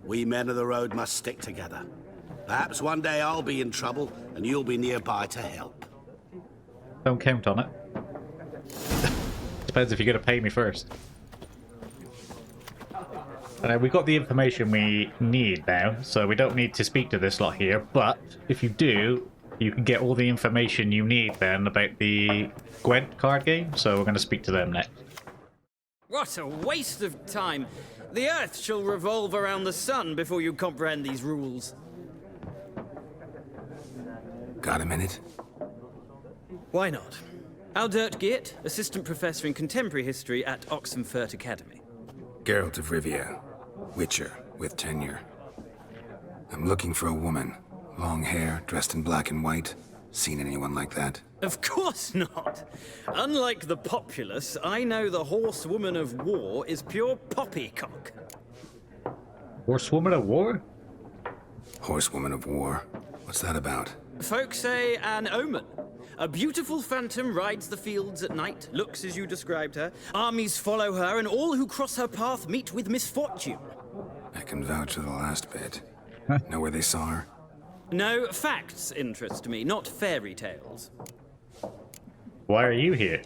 We men of the road must stick together. Perhaps one day I'll be in trouble, and you'll be nearby to help. Don't count on it. Depends if you're going to pay me first. We got the information we need now, so we don't need to speak to this lot here, but if you do, you can get all the information you need then about the Gwent card game, so we're going to speak to them next. What a waste of time! The Earth shall revolve around the sun before you comprehend these rules. Got a minute? Why not? Aldert Geert, Assistant Professor in Contemporary History at Oxenfurt Academy. Geralt of Rivia, Witcher with tenure. I'm looking for a woman. Long hair, dressed in black and white. Seen anyone like that? Of course not! Unlike the populace, I know the horsewoman of war is pure poppycock. Horsewoman of war? Horsewoman of war? What's that about? Folk say an omen. A beautiful phantom rides the fields at night, looks as you described her. Armies follow her, and all who cross her path meet with misfortune. I can vouch for the last bit. Know where they saw her? No, facts interest me, not fairy tales. Why are you here?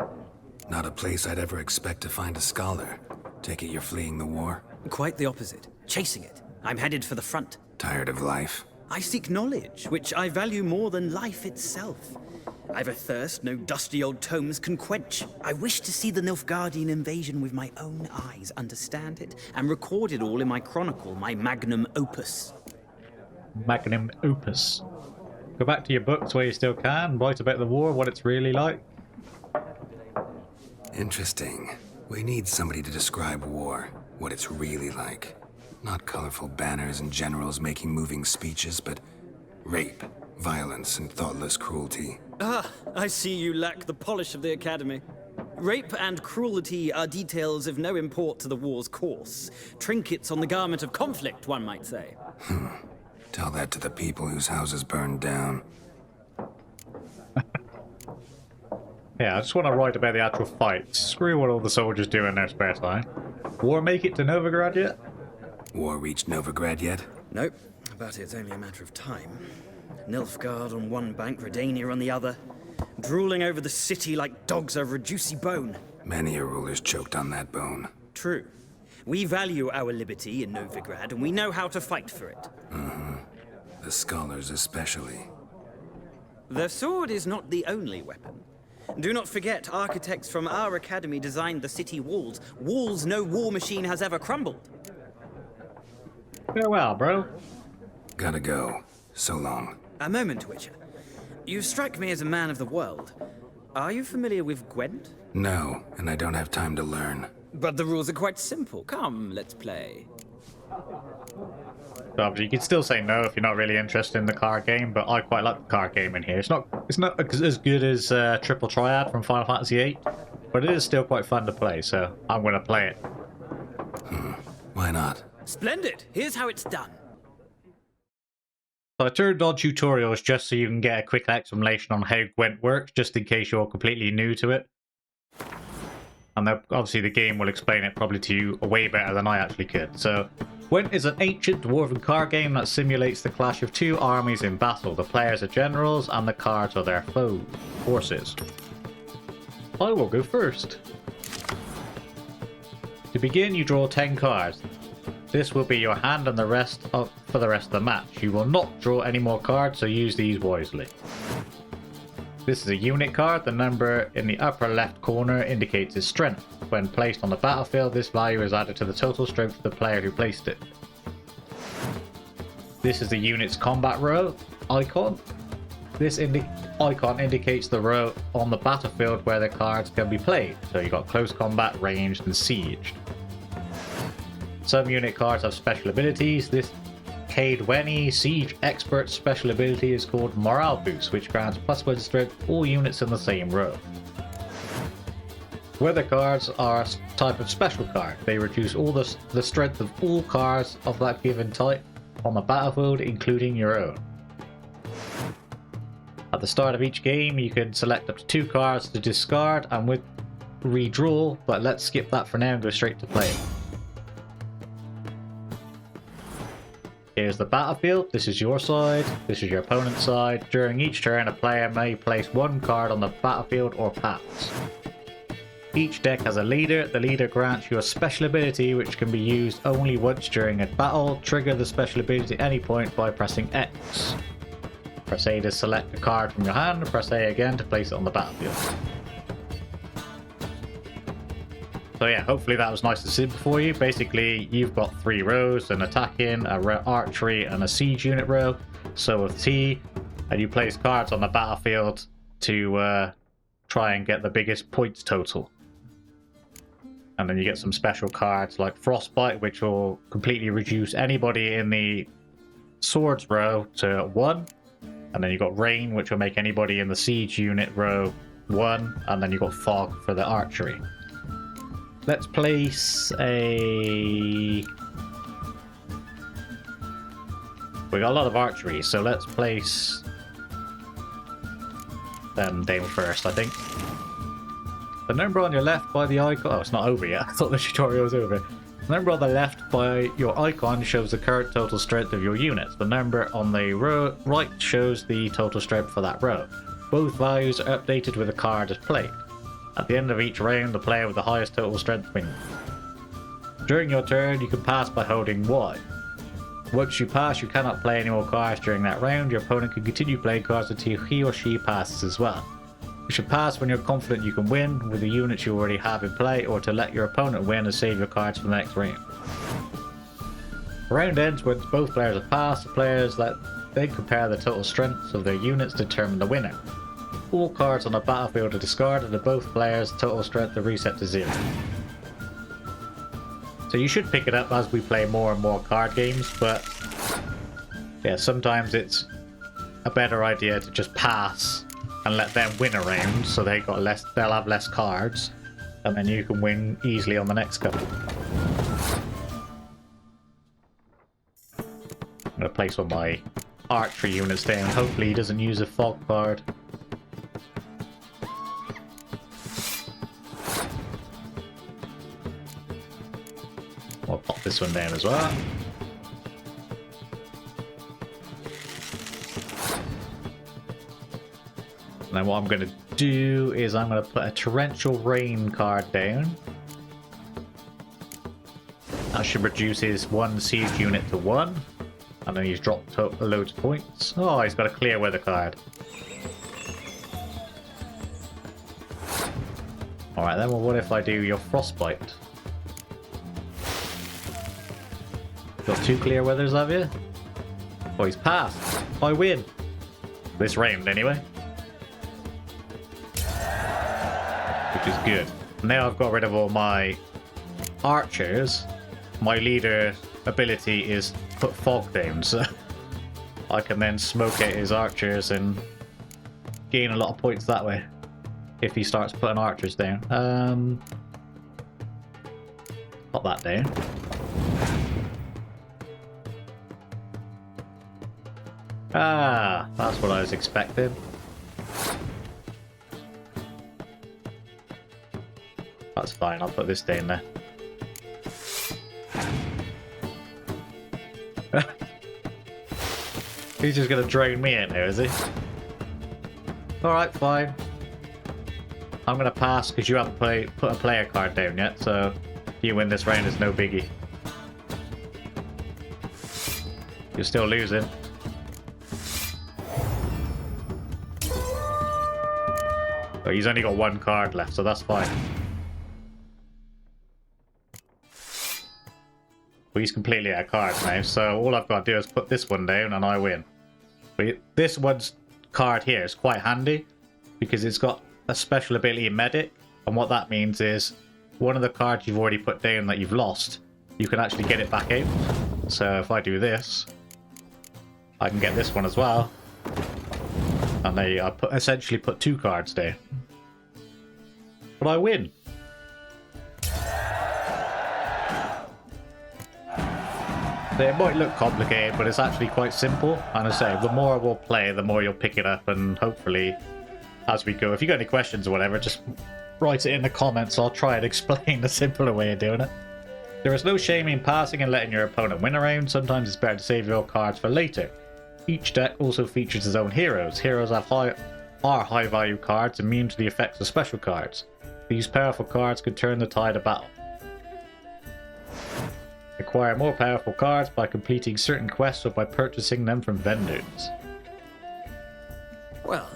Not a place I'd ever expect to find a scholar. Take it you're fleeing the war? Quite the opposite. Chasing it. I'm headed for the front. Tired of life? I seek knowledge, which I value more than life itself. I've a thirst no dusty old tomes can quench. I wish to see the Nilfgaardian invasion with my own eyes, understand it, and record it all in my chronicle, my magnum opus. Magnum opus. Go back to your books where you still can, write about the war, what it's really like. Interesting. We need somebody to describe war, what it's really like. Not colorful banners and generals making moving speeches, but rape, violence, and thoughtless cruelty. Ah, I see you lack the polish of the Academy. Rape and cruelty are details of no import to the war's course. Trinkets on the garment of conflict, one might say. Tell that to the people whose houses burned down. Yeah, I just want to write about the actual fight. Screw what all the soldiers do in their spare time. War make it to Novigrad yet? War reached Novigrad yet? Nope, but it's only a matter of time. Nilfgaard on one bank, Redania on the other. Drooling over the city like dogs over a juicy bone. Many a ruler's choked on that bone. True. We value our liberty in Novigrad, and we know how to fight for it. The scholars especially. The sword is not the only weapon. Do not forget, architects from our academy designed the city walls. Walls no war machine has ever crumbled. Farewell, bro. Gotta go. So long. A moment, Witcher. You strike me as a man of the world. Are you familiar with Gwent? No, and I don't have time to learn. But the rules are quite simple. Come, let's play. Obviously, you can still say no if you're not really interested in the card game, but I quite like the card game in here. It's not as good as Triple Triad from Final Fantasy VIII, but it is still quite fun to play, so I'm going to play it. Why not? Splendid! Here's how it's done. So I turned on tutorials just so you can get a quick explanation on how Gwent works, just in case you're completely new to it. And obviously the game will explain it probably to you way better than I actually could. So, Gwent is an ancient dwarven card game that simulates the clash of two armies in battle. The players are generals and the cards are their forces. I will go first. To begin, you draw 10 cards. This will be your hand and for the rest of the match. You will not draw any more cards, so use these wisely. This is a unit card. The number in the upper left corner indicates its strength. When placed on the battlefield, this value is added to the total strength of the player who placed it. This is the unit's combat row icon. This icon indicates the row on the battlefield where the cards can be played. So you've got close combat, ranged, and sieged. Some unit cards have special abilities. This Caedweni Siege Expert special ability is called Morale Boost, which grants +1 strength to all units in the same row. Weather cards are a type of special card. They reduce all the strength of all cards of that given type on the battlefield, including your own. At the start of each game, you can select up to 2 cards to discard and with redraw, but let's skip that for now and go straight to play. Here's the battlefield. This is your side. This is your opponent's side. During each turn, a player may place one card on the battlefield or pass. Each deck has a leader. The leader grants you a special ability which can be used only once during a battle. Trigger the special ability at any point by pressing X. Press A to select a card from your hand. Press A again to place it on the battlefield. So yeah, hopefully that was nice and simple for you. Basically, you've got 3 rows, an attacking, archery, and a siege unit row. So with T, and you place cards on the battlefield to try and get the biggest points total. And then you get some special cards like Frostbite, which will completely reduce anybody in the swords row to 1. And then you got Rain, which will make anybody in the siege unit row 1. And then you got Fog for the archery. Let's place a... We got a lot of archery, so let's place them down first, I think. The number on your left by the icon... Oh, it's not over yet. I thought the tutorial was over. The number on the left by your icon shows the current total strength of your units. The number on the right shows the total strength for that row. Both values are updated with a card as played. At the end of each round, the player with the highest total strength wins. During your turn, you can pass by holding Y. Once you pass, you cannot play any more cards during that round. Your opponent can continue playing cards until he or she passes as well. You should pass when you're confident you can win with the units you already have in play, or to let your opponent win and save your cards for the next round. The round ends when both players have passed. The players that then compare the total strengths of their units to determine the winner. All cards on the battlefield are discarded and both players' total strength are reset to 0. So you should pick it up as we play more and more card games, but yeah, sometimes it's a better idea to just pass and let them win a round, so they'll have less cards, and then you can win easily on the next couple. I'm gonna place all my archery units down. Hopefully he doesn't use a fog card. I'll pop this one down as well. And then what I'm going to do is I'm going to put a torrential rain card down. That should reduce his 1 siege unit to 1. And then he's dropped loads of points. Oh, he's got a clear weather card. Alright then, well what if I do your frostbite? Got 2 clear weathers, have you? Oh, he's passed. I win. This round, anyway. Which is good. Now I've got rid of all my archers. My leader ability is put fog down, so I can then smoke out his archers and gain a lot of points that way. If he starts putting archers down. Put that down. Ah, that's what I was expecting. That's fine, I'll put this down there. He's just gonna drain me out now, is he? Alright, fine. I'm gonna pass because you haven't put a player card down yet, so if you win this round, it's no biggie. You're still losing. But he's only got 1 card left, so that's fine. Well, he's completely out of cards now, so all I've got to do is put this one down and I win. But this one's card here is quite handy because it's got a special ability in Medic, and what that means is one of the cards you've already put down that you've lost, you can actually get it back out. So if I do this, I can get this one as well. And I essentially put 2 cards there. But I win. So it might look complicated, but it's actually quite simple. And I say, the more we'll play, the more you'll pick it up, and hopefully, as we go, if you got any questions or whatever, just write it in the comments. I'll try and explain the simpler way of doing it. There is no shame in passing and letting your opponent win a round. Sometimes it's better to save your cards for later. Each deck also features its own heroes. Heroes are high value cards immune to the effects of special cards. These powerful cards could turn the tide of battle. Acquire more powerful cards by completing certain quests or by purchasing them from vendors. Well,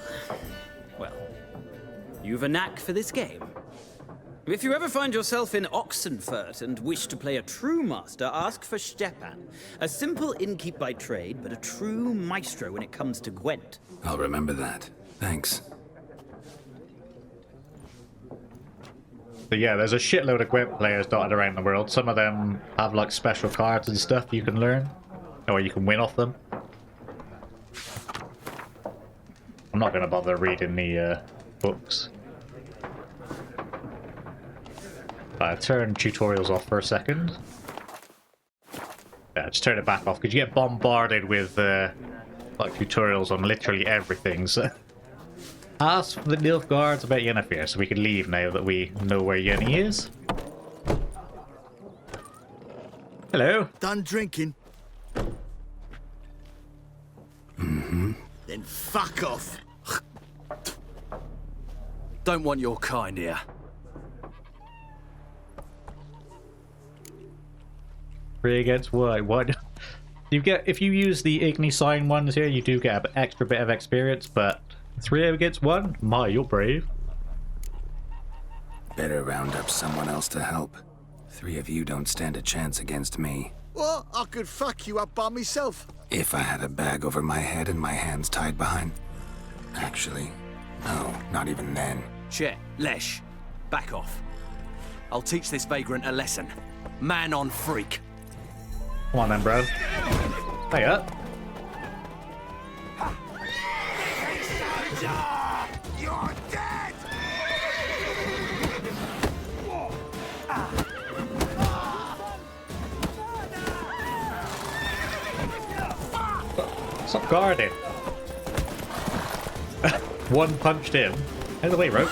you've a knack for this game. If you ever find yourself in Oxenfurt and wish to play a true master, ask for Stepan. A simple innkeep by trade, but a true maestro when it comes to Gwent. I'll remember that. Thanks. But yeah, there's a shitload of Gwent players dotted around the world. Some of them have like special cards and stuff you can learn, or you can win off them. I'm not going to bother reading the books. Turn tutorials off for a second. Yeah, just turn it back off because you get bombarded with like tutorials on literally everything. So ask the Nilfgaards about Yennefer, so we can leave now that we know where Yenny is. Hello. Done drinking? Mm-hmm. Then fuck off. Don't want your kind here. 3 against what? You get, if you use the Igni sign ones here, you do get an extra bit of experience, but 3 against 1? My, you're brave. Better round up someone else to help. 3 of you don't stand a chance against me. Well, I could fuck you up by myself. If I had a bag over my head and my hands tied behind... Actually, no, not even then. Chet, Lesh, back off. I'll teach this vagrant a lesson. Man on freak. Come on then, bro. Hey up. You're dead! Stop guarding. One punched him. Out of the way, Roach.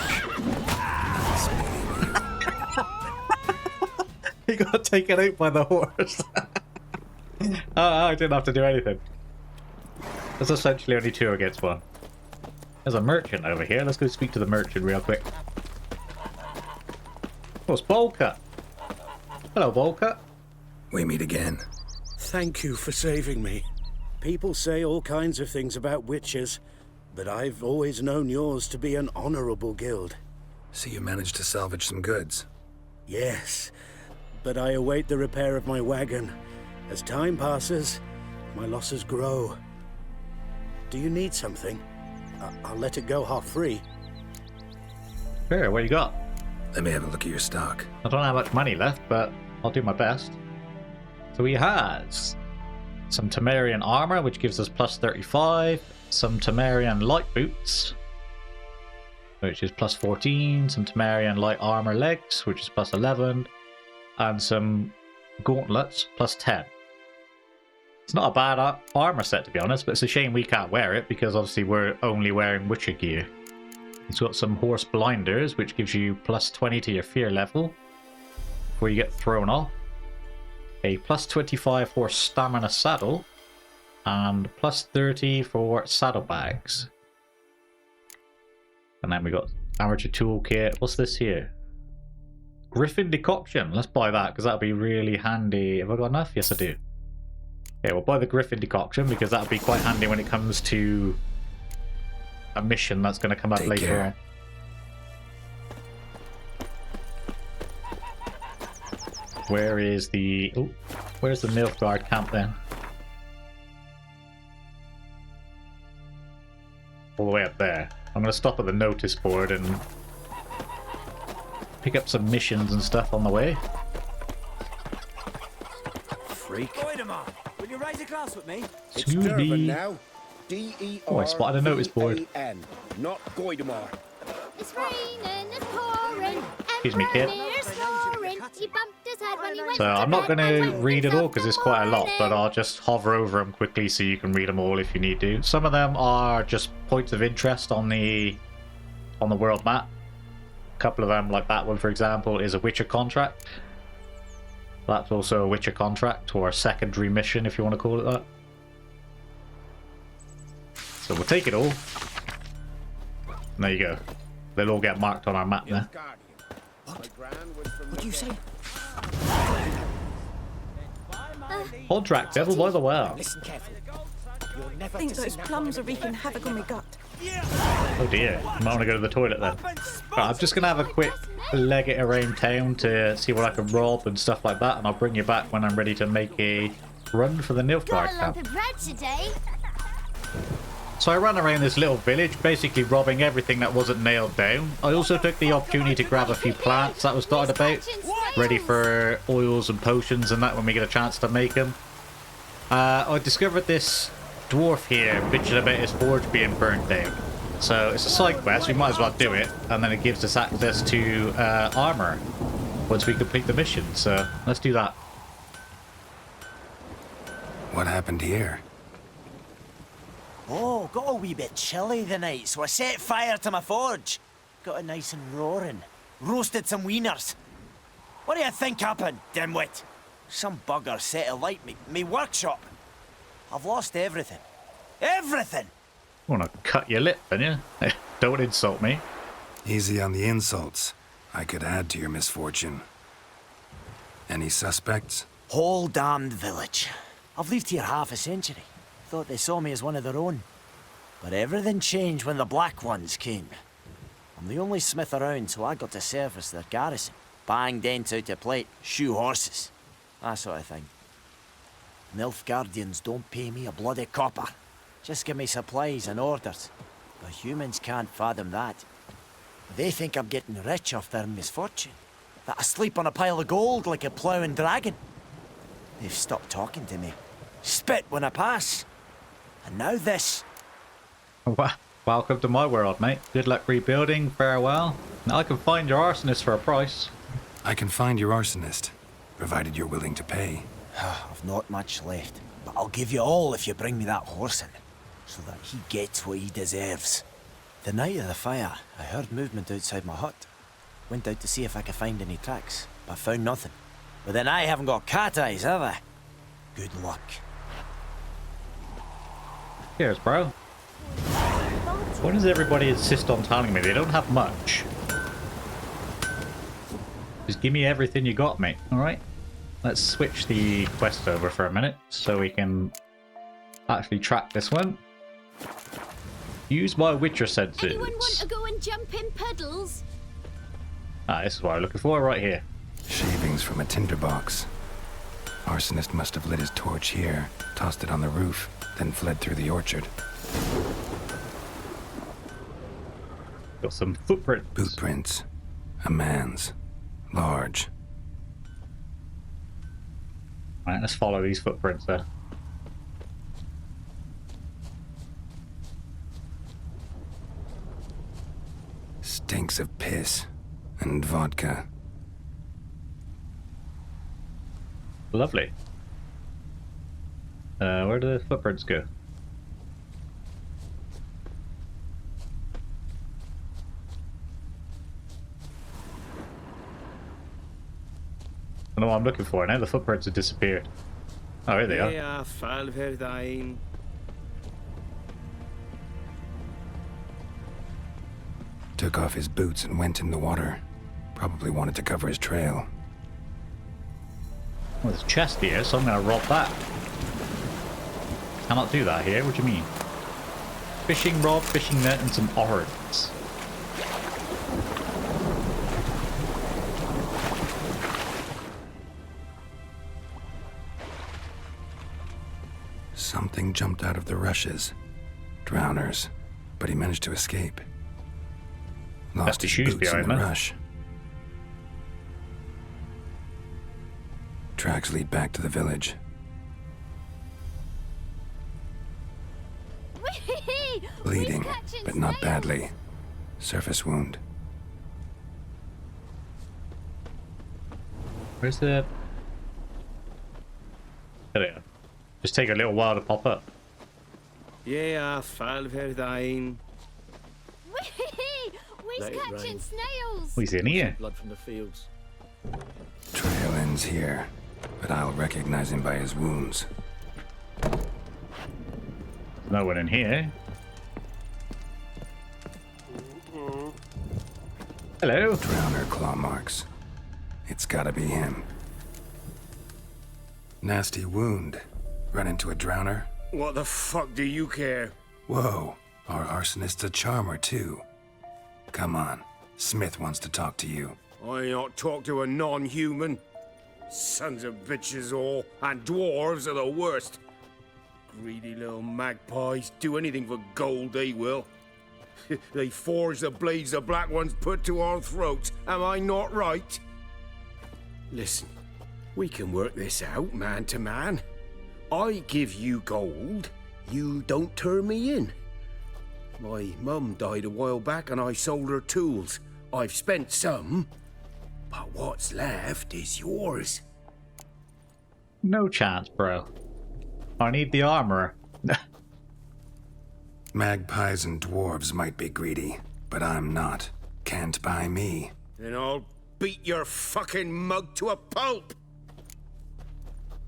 He got taken out by the horse. Oh, I didn't have to do anything. There's essentially only 2 against 1. There's a merchant over here. Let's go speak to the merchant real quick. Oh, it's Bolka. Hello, Bolka. We meet again. Thank you for saving me. People say all kinds of things about witches, but I've always known yours to be an honorable guild. So you managed to salvage some goods. Yes, but I await the repair of my wagon. As time passes, my losses grow. Do you need something? I'll let it go half free. Sure, what you got? Let me have a look at your stock. I don't have much money left, but I'll do my best. So he has some Temerian armor, which gives us plus 35. Some Temerian light boots, which is plus 14. Some Temerian light armor legs, which is plus 11. And some gauntlets, plus 10. It's not a bad armor set, to be honest, but it's a shame we can't wear it because obviously we're only wearing Witcher gear. He's got some horse blinders, which gives you plus 20 to your fear level before you get thrown off. A plus 25 horse stamina saddle, and plus 30 for saddlebags. And then we got amateur toolkit. What's this here? Griffin decoction. Let's buy that because that'll be really handy. Have I got enough? Yes, I do. Okay, we'll buy the Griffin decoction because that'll be quite handy when it comes to a mission that's going to come up Take later care. on. Where is the... Oh, where's the Nilfgaard camp then? All the way up there. I'm going to stop at the notice board and pick up some missions and stuff on the way. Freak. Goidemar, will you raise a glass with me? It's Durban Scooby. now. D-E-R-V-A-N, Oh, I spotted a notice board. not Goidemar. It's raining, it's pouring. Excuse me, kid. Emperor's snoring. He bumped his head when he went So to I'm not bed. going My to wife read it wakes all up because in it's the quite a lot, but morning. I'll just hover over them quickly so you can read them all if you need to. Some of them are just points of interest on the world map. A couple of them, like that one for example, is a Witcher contract. That's also a Witcher contract, or a secondary mission, if you want to call it that. So we'll take it all. And there you go. They'll all get marked on our map there. What do you say? Contract, Devil by the Well. Listen carefully. I think those plums are wreaking havoc on my gut. Oh dear, I might want to go to the toilet then. Right, I'm just going to have a quick leg it around town to see what I can rob and stuff like that, and I'll bring you back when I'm ready to make a run for the Nilfgaard Got a lump camp. of bread today. So I ran around this little village, basically robbing everything that wasn't nailed down. I also took the opportunity to grab a few plants that was dotted about, ready for oils and potions and that when we get a chance to make them. I discovered this dwarf here bitching about his forge being burnt down. So it's a side quest, we might as well do it, and then it gives us access to armor once we complete the mission. So let's do that. What happened here? Oh, got a wee bit chilly the night, so I set fire to my forge. Got it nice and roaring. Roasted some wieners. What do you think happened, dimwit? Some bugger set alight me workshop. I've lost everything. Everything! Want to cut your lip, don't you? Don't insult me. Easy on the insults. I could add to your misfortune. Any suspects? Whole damned village. I've lived here half a century. Thought they saw me as one of their own. But everything changed when the Black Ones came. I'm the only smith around, so I got to service their garrison. Bang dents out to plate, shoe horses. That sort of thing. Nilfgaardians don't pay me a bloody copper. Just give me supplies and orders. But humans can't fathom that. They think I'm getting rich off their misfortune. That I sleep on a pile of gold like a ploughing dragon. They've stopped talking to me. Spit when I pass. And now this. Welcome to my world, mate. Good luck rebuilding. Farewell. Now I can find your arsonist for a price. I can find your arsonist, provided you're willing to pay. I've not much left, but I'll give you all if you bring me that horse in, so that he gets what he deserves. The night of the fire, I heard movement outside my hut. Went out to see if I could find any tracks, but found nothing. But then I haven't got cat eyes, have I? Good luck. Cheers, bro. Why does everybody insist on telling me they don't have much? Just give me everything you got, mate, alright? Let's switch the quest over for a minute so we can actually track this one. Use my Witcher senses. Anyone want to go and jump in puddles? Ah, this is what I'm looking for right here. Shavings from a tinderbox. Arsonist must have lit his torch here, tossed it on the roof, then fled through the orchard. Got some footprints. Boot prints. A man's. Large. Alright, let's follow these footprints there. Stinks of piss and vodka. Lovely. Where do the footprints go? I don't know what I'm looking for now. The footprints have disappeared. Oh, here they are. Took off his boots and went in the water. Probably wanted to cover his trail. Well, there's a chest here, so I'm going to rob that. Cannot do that here. What do you mean? Fishing rod, fishing net, and some oranges. Something jumped out of the rushes. Drowners. But he managed to escape. Lost his shoes boots in behind the that. rush. Tracks lead back to the village. Bleeding, but not badly. Surface wound. Where's the... There they are. Just take a little while to pop up. Yeah, Falverdain. We're catching snails. Oh, he's in here. Blood from the fields. Trail ends here. but I'll recognize him by his wounds. No one in here. Hello. Drowner claw marks. It's gotta be him. Nasty wound. Run into a drowner? What the fuck do you care? Whoa, our arsonist's a charmer too. Come on, Smith wants to talk to you. I not talk to a non-human. Sons of bitches all, and dwarves are the worst. Greedy little magpies, do anything for gold they will. They forge the blades the black ones put to our throats, am I not right? Listen, we can work this out man to man. I give you gold, you don't turn me in. My mum died a while back and I sold her tools. I've spent some, but what's left is yours. No chance, bro. I need the armor. Magpies and dwarves might be greedy, but I'm not. Can't buy me. Then I'll beat your fucking mug to a pulp!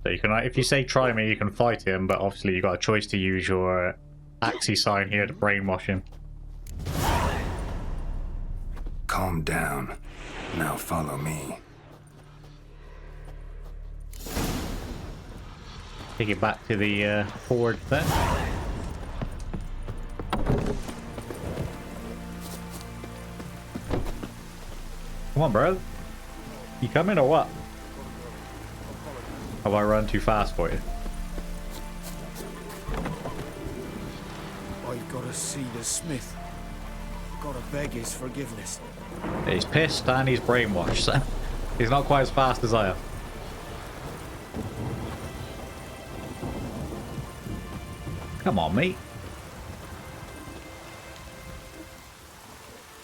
So you can, if you say try me, you can fight him, but obviously you got a choice to use your Axie sign here to brainwash him. Calm down. Now follow me. Take it back to the forge then. Come on, bro. You coming or what? Have I run too fast for you? I've got to see the Smith. Gotta beg his forgiveness. He's pissed and he's brainwashed, so he's not quite as fast as I am. Come on, mate.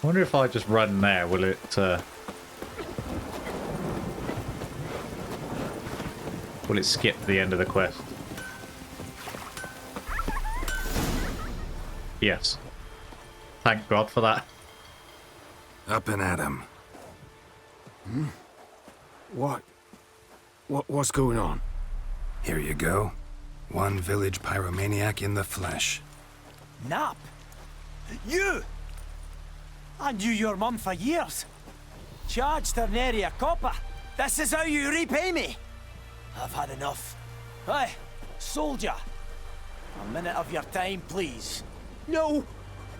I wonder if I just run there, will it skip to the end of the quest? Yes. Thank God for that. Up and at him. What's going on? Here you go. One village pyromaniac in the flesh. Nap? You? I knew your mum for years. Charged her nary a copper. This is how you repay me. I've had enough. Hey, soldier. A minute of your time, please. No!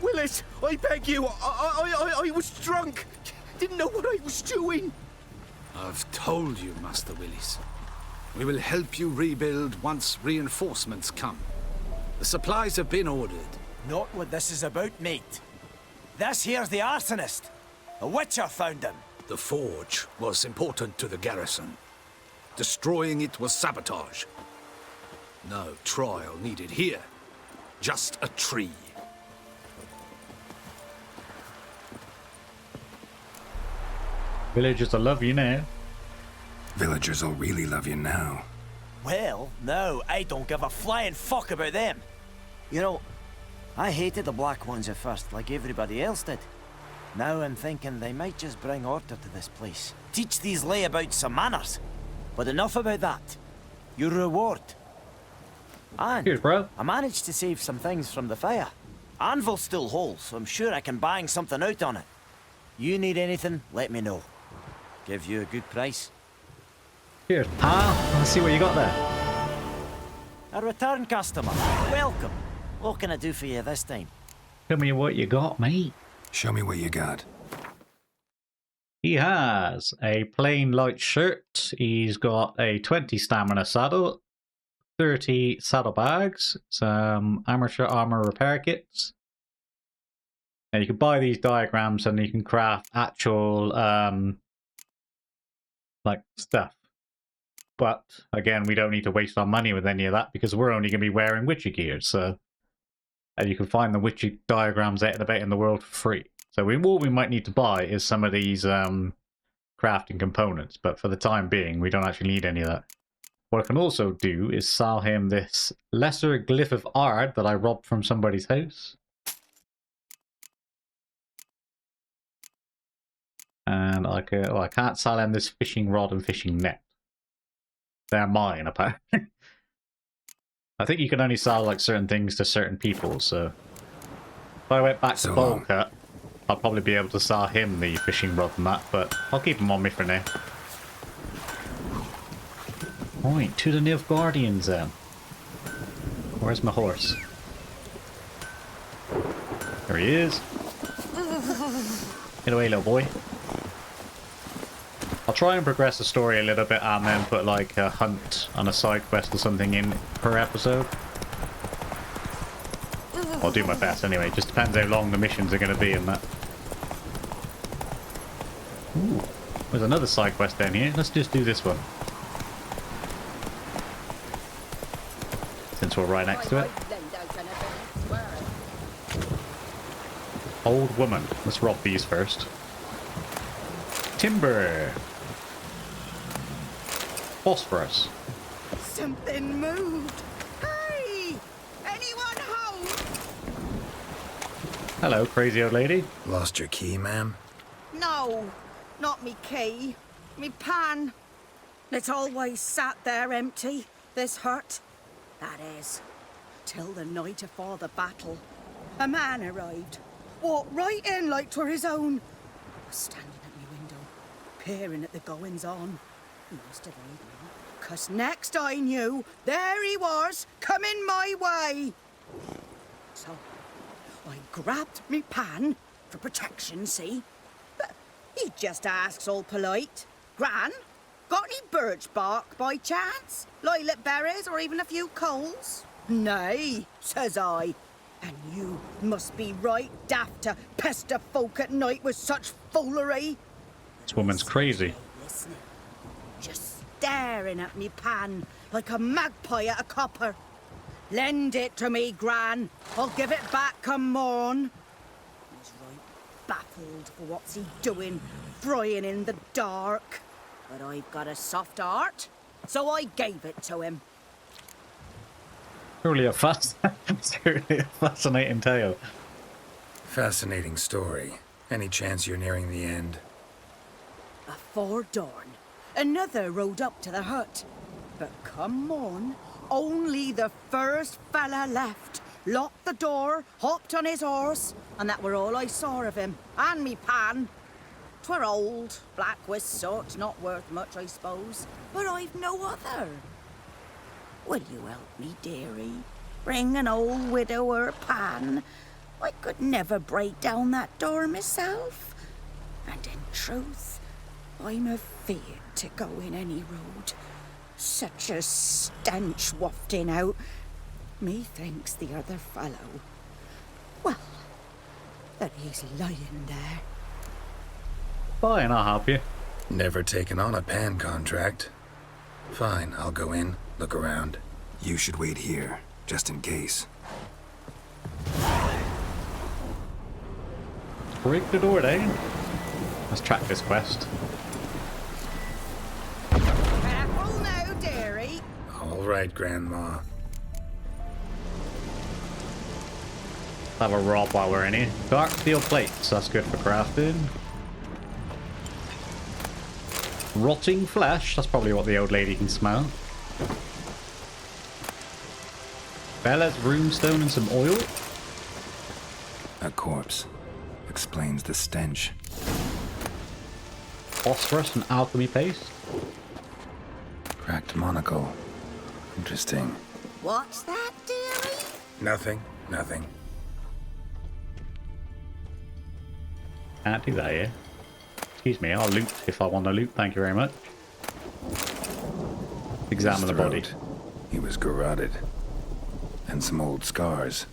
Willis, I beg you, I was drunk. Didn't know what I was doing. I've told you, Master Willis. We will help you rebuild once reinforcements come. The supplies have been ordered. Not what this is about, mate. This here's the arsonist. A witcher found him. The forge was important to the garrison. Destroying it was sabotage. No trial needed here. Just a tree. Villagers, I love you now. Villagers will really love you now. Well, no, I don't give a flying fuck about them. You know, I hated the Black Ones at first, like everybody else did. Now I'm thinking they might just bring order to this place. Teach these layabouts some manners. But enough about that. Your reward. And Cheers, bro. I managed to save some things from the fire. Anvil's still whole, so I'm sure I can bang something out on it. You need anything, let me know. Give you a good price. Cheers, pal. Let's see what you got there. A return customer. Welcome. What can I do for you this time? Tell me what you got, mate. Show me what you got. He has a plain light shirt. He's got a 20 stamina saddle, 30 saddlebags, some amateur armor repair kits. And you can buy these diagrams and you can craft actual like stuff. But again, we don't need to waste our money with any of that because we're only going to be wearing Witcher gear. So, and you can find the Witcher diagrams out and about in the world for free. So what we might need to buy is some of these crafting components. But for the time being, we don't actually need any of that. What I can also do is sell him this lesser glyph of art that I robbed from somebody's house. And I can't sell him this fishing rod and fishing net. They're mine, apparently. I think you can only sell like certain things to certain people, so if I went back to Bolcut, I'll probably be able to sell him the fishing rod and that, but I'll keep him on me for now. Right, to the Nilfgaardians then. Where's my horse? There he is. Get away, little boy. I'll try and progress the story a little bit and then put like a hunt on a side quest or something in per episode. I'll do my best anyway, just depends how long the missions are going to be and that. Ooh, there's another side quest down here. Let's just do this one. Since we're right next to it. Old woman. Let's rob these first. Timber. Phosphorus. Something moved. Hey! Anyone home? Hello, crazy old lady. Lost your key, ma'am? No, not me key. Me pan. It's always sat there empty, this hut. That is, till the night afore the battle. A man arrived. Walked right in like 'twere his own. Was standing at me window, peering at the goings-on. He must have heard me, 'cause next I knew, there he was, coming my way. So, I grabbed me pan, for protection, see? But he just asks all polite, Gran, got any birch bark by chance? Lilac berries or even a few coals? Nay, says I. And you must be right daft to pester folk at night with such foolery. This woman's crazy. Listening, just staring at me pan like a magpie at a copper. Lend it to me, Gran. I'll give it back come morn. He's right baffled for what's he doing, frying in the dark. But I've got a soft heart, so I gave it to him. Truly a fascinating tale. Fascinating story. Any chance you're nearing the end? Before dawn, another rode up to the hut. But come morn, only the first fella left. Locked the door, hopped on his horse, and that were all I saw of him, and me pan. 'Twere old, black with soot, not worth much, I suppose, but I've no other. Will you help me, dearie? Bring an old widower pan. I could never break down that door myself. And in truth, I'm afeard to go in any road. Such a stench wafting out. Methinks the other fellow, well, that he's lying there. Fine, I'll help you. Never taken on a pan contract. Fine, I'll go in, look around. You should wait here, just in case. Break the door down. Let's track this quest. Careful now, dearie. All right, Grandma. Have a rob while we're in here. Dark steel plates, that's good for crafting. Rotting flesh, that's probably what the old lady can smell. Bella's runestone and some oil. A corpse. Explains the stench. Phosphorus and alchemy paste. Cracked monocle. Interesting. What's that, dearie? Nothing. Can't do that here. Excuse me, I'll loot if I want to loot, thank you very much. Examine the body. He was garroted. And some old scars.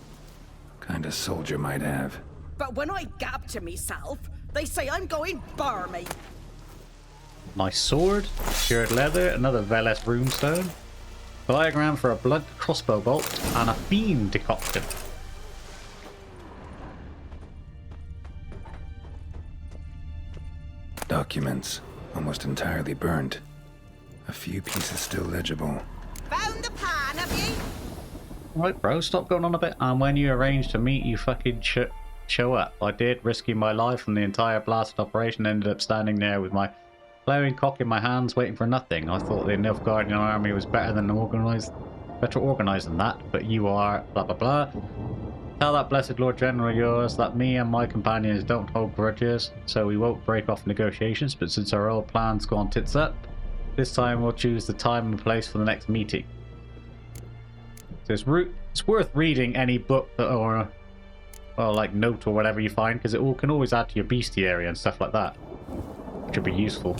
Kind of soldier might have. But when I gab to myself, they say I'm going barmy. Nice sword, cured leather, another Veles runestone, diagram for a blunt crossbow bolt, and a fiend decoction. Documents, almost entirely burnt. A few pieces still legible. Found the pan, have ye? Right, bro, stop going on a bit. And when you arranged to meet, you fucking show up. I did, risking my life, and the entire blasted operation ended up standing there with my Plowing cock in my hands, waiting for nothing. I thought the Nilfgaardian army was better organized than that, but you are blah blah blah. Tell that blessed Lord General yours that me and my companions don't hold grudges, so we won't break off negotiations, but since our old plan's gone tits up, this time we'll choose the time and place for the next meeting. So it's worth reading any book or like note or whatever you find, because it can always add to your bestiary and stuff like that, which would be useful.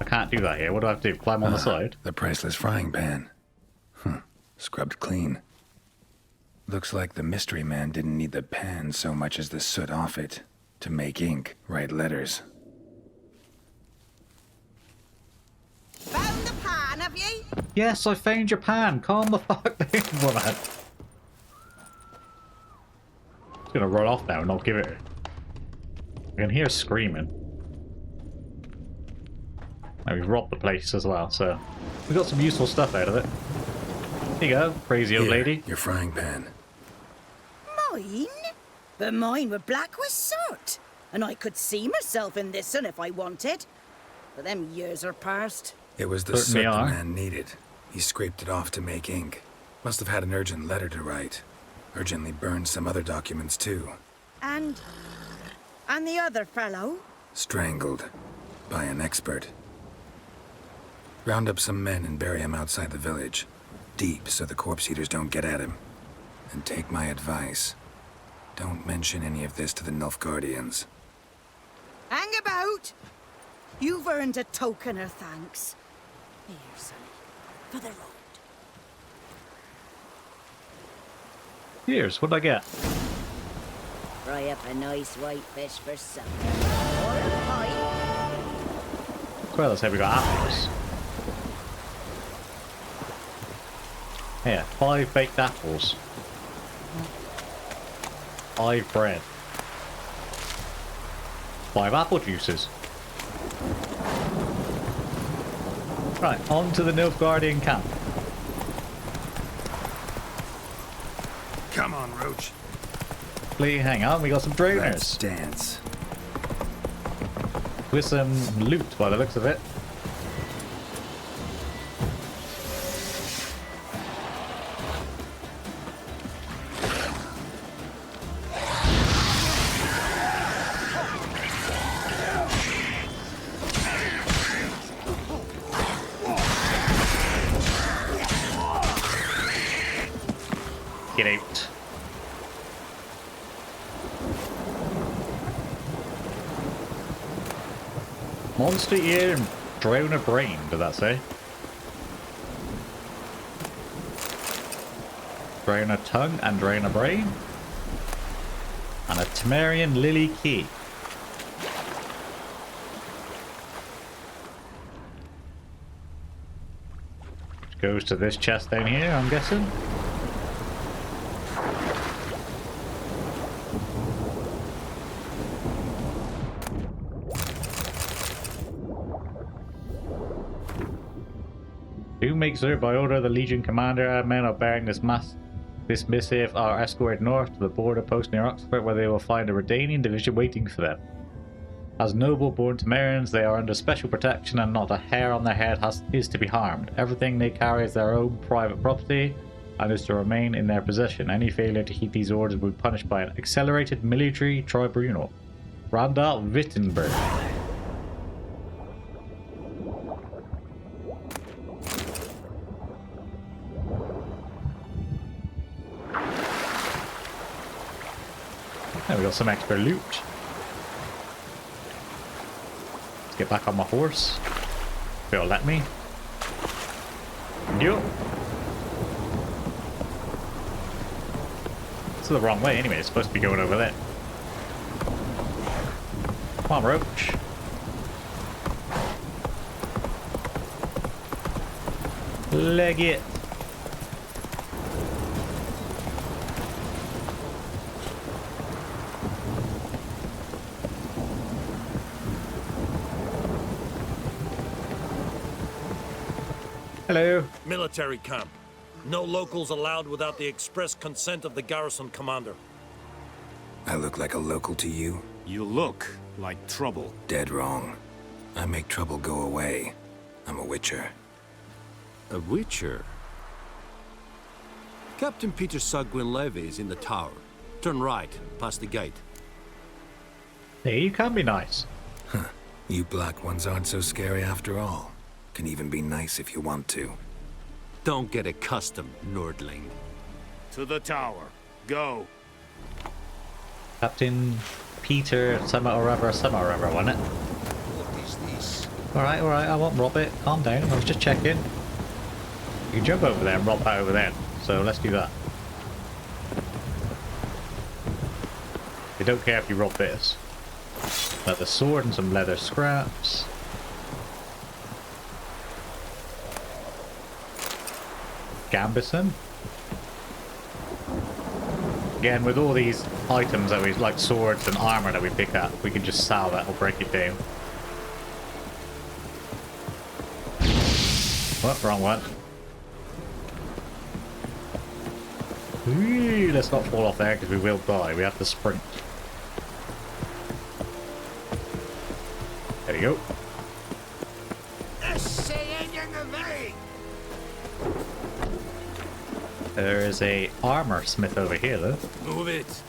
I can't do that here. What do I have to do? Climb on the side? The priceless frying pan. Scrubbed clean. Looks like the mystery man didn't need the pan so much as the soot off it to make ink, write letters. Found the pan, have you? Yes, I found your pan. Calm the fuck down, woman. It's gonna run off now and not give it her. I can hear screaming. Now we've robbed the place as well, so we got some useful stuff out of it. Here you go, crazy old lady. Your frying pan. Mine? But mine were black with soot. And I could see myself in this one if I wanted. But them years are past. It was the soot the man needed. He scraped it off to make ink. Must have had an urgent letter to write. Urgently burned some other documents too. And the other fellow? Strangled. By an expert. Round up some men and bury him outside the village. Deep so the corpse eaters don't get at him. And take my advice. Don't mention any of this to the Nilfgaardians. Hang about! You've earned a token of thanks. Here, sonny, for the road. Here's what I get. Fry up a nice white fish for supper. Or a pie. Well, let's say we got apples. Here, 5 baked apples. 5 bread. 5 apple juices. Right, on to the Nilfgaardian camp. Come on, Roach. Please hang on, we got some droners. Let's dance. With some loot by the looks of it. Get out. Monster ear and drown a brain, did that say? Drown a tongue and drown a brain? And a Temerian lily key. Which goes to this chest down here, I'm guessing. Do make sure by order of the Legion Commander, our men are bearing this missive are escorted north to the border post near Oxford, where they will find a Redanian division waiting for them. As noble-born Temerians, they are under special protection and not a hair on their head is to be harmed. Everything they carry is their own private property and is to remain in their possession. Any failure to heed these orders will be punished by an accelerated military tribunal. Randall Wittenberg. There we got some extra loot. Let's get back on my horse. If it'll let me. Yo. It's the wrong way anyway, it's supposed to be going over there. Come on, Roach. Leg it. Hello. Military camp. No locals allowed without the express consent of the garrison commander. I look like a local to you? You look Like trouble. Dead wrong. I make trouble go away. I'm a witcher. A witcher? Captain Peter Sagwin Levy is in the tower. Turn right, past the gate. Hey, you can be nice. Huh. You black ones aren't so scary after all. Can even be nice if you want to. Don't get accustomed, Nordling. To the tower. Go. Captain Peter, some or other, wasn't it? What is this? Alright, I won't rob it. Calm down, I was just checking. You can jump over there and rob that over there. So let's do that. They don't care if you rob this. But the sword and some leather scraps. Gambison. Again, with all these items that we like, swords and armor that we pick up, we can just sell that or break it down. What? Wrong one. Ooh, let's not fall off there because we will die. We have to sprint. There we go. There is a armor smith over here, though. Move it.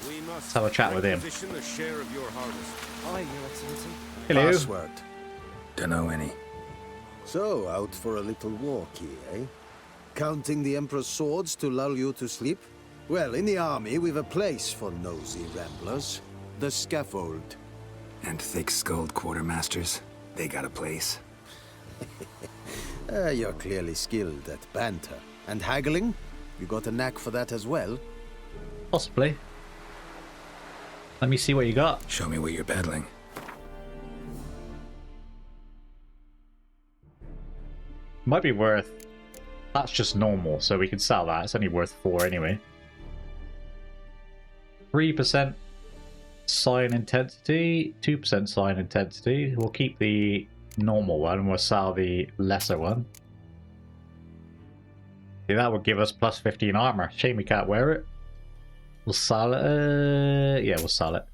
We must Let's have a chat with him. requisition a share of your harvest. Aye, Your Excellency. Hello. Password. Dunno any. So, out for a little walk here, eh? Counting the Emperor's swords to lull you to sleep? Well, in the army, we've a place for nosy ramblers. The scaffold. And thick-skulled quartermasters. They got a place. You're clearly skilled at banter. And haggling? You got a knack for that as well? Possibly. Let me see what you got. Show me what you're peddling. Might be worth... That's just normal, so we can sell that. It's only worth 4 anyway. 3% sign intensity, 2% sign intensity. We'll keep the normal one and we'll sell the lesser one. See, that would give us plus 15 armor. Shame we can't wear it. We'll sell it. Yeah, we'll sell it.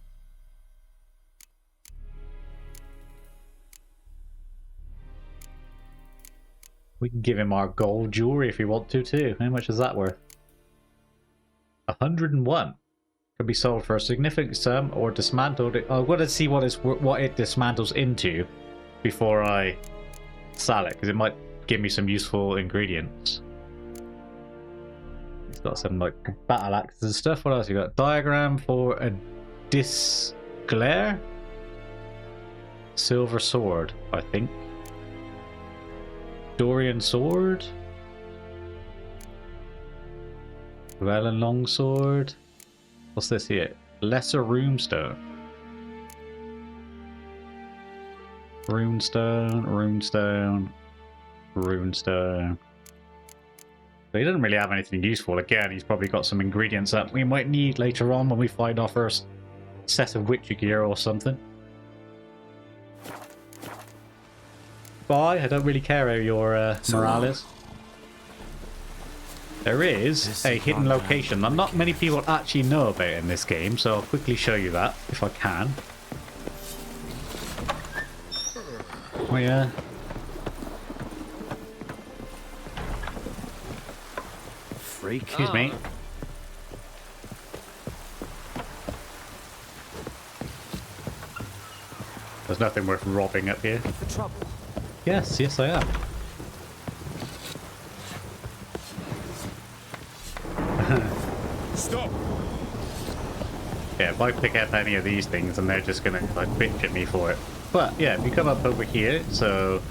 We can give him our gold jewelry if we want to too. How much is that worth? 101. Could be sold for a significant sum or dismantled. I've got to see what it dismantles into before I sell it, because it might give me some useful ingredients. It's got some like battle axes and stuff. What else you got? Diagram for a disglare? Silver sword, I think. Dorian sword. Velen longsword. What's this here? Lesser runestone. Runestone. But he doesn't really have anything useful. Again, he's probably got some ingredients that we might need later on when we find our first set of witcher gear or something. Bye, I don't really care how your morale is. There is a hidden location that not many people actually know about in this game, so I'll quickly show you that if I can. Oh yeah. Freak. Excuse me. There's nothing worth robbing up here. For trouble. Yes, yes I am. Stop! Yeah, if I pick up any of these things, and they're just gonna like bitch at me for it. But yeah, if you come up over here, so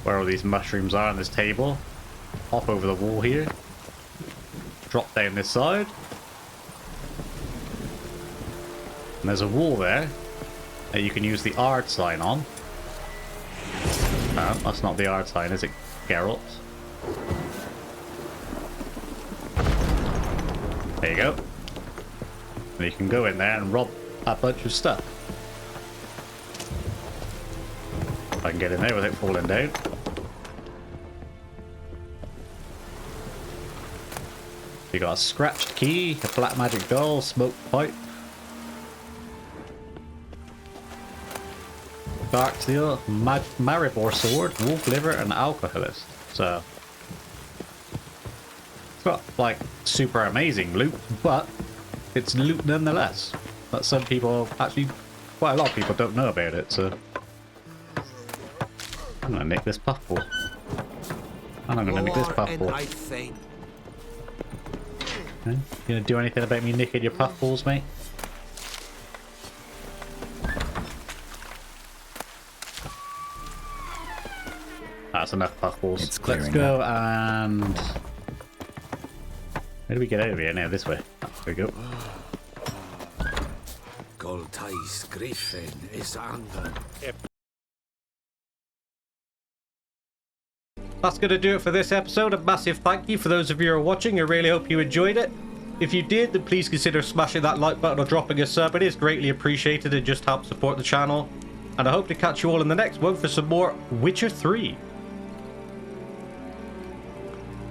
where all these mushrooms are on this table, hop over the wall here, drop down this side, and there's a wall there that you can use the art sign on. No, that's not the art sign, is it, Geralt? There you go. And you can go in there and rob a bunch of stuff. If I can get in there without falling down. You got a scratched key, a black magic doll, smoke pipe. Dark Steel, Maribor Sword, Wolf Liver, and Alcoholist. So, it's not like super amazing loot, but it's loot nonetheless. But some people, actually, quite a lot of people don't know about it, so. I'm gonna nick this puffball. And I'm gonna nick this puffball. Okay. You gonna do anything about me nicking your puffballs, mate? That's enough puffballs. Let's go and... Where do we get out of here now? This way. Oh, there we go. Goltais Griffin is anger. That's going to do it for this episode. A massive thank you for those of you who are watching. I really hope you enjoyed it. If you did, then please consider smashing that like button or dropping a sub. It is greatly appreciated and just helps support the channel. And I hope to catch you all in the next one for some more Witcher 3.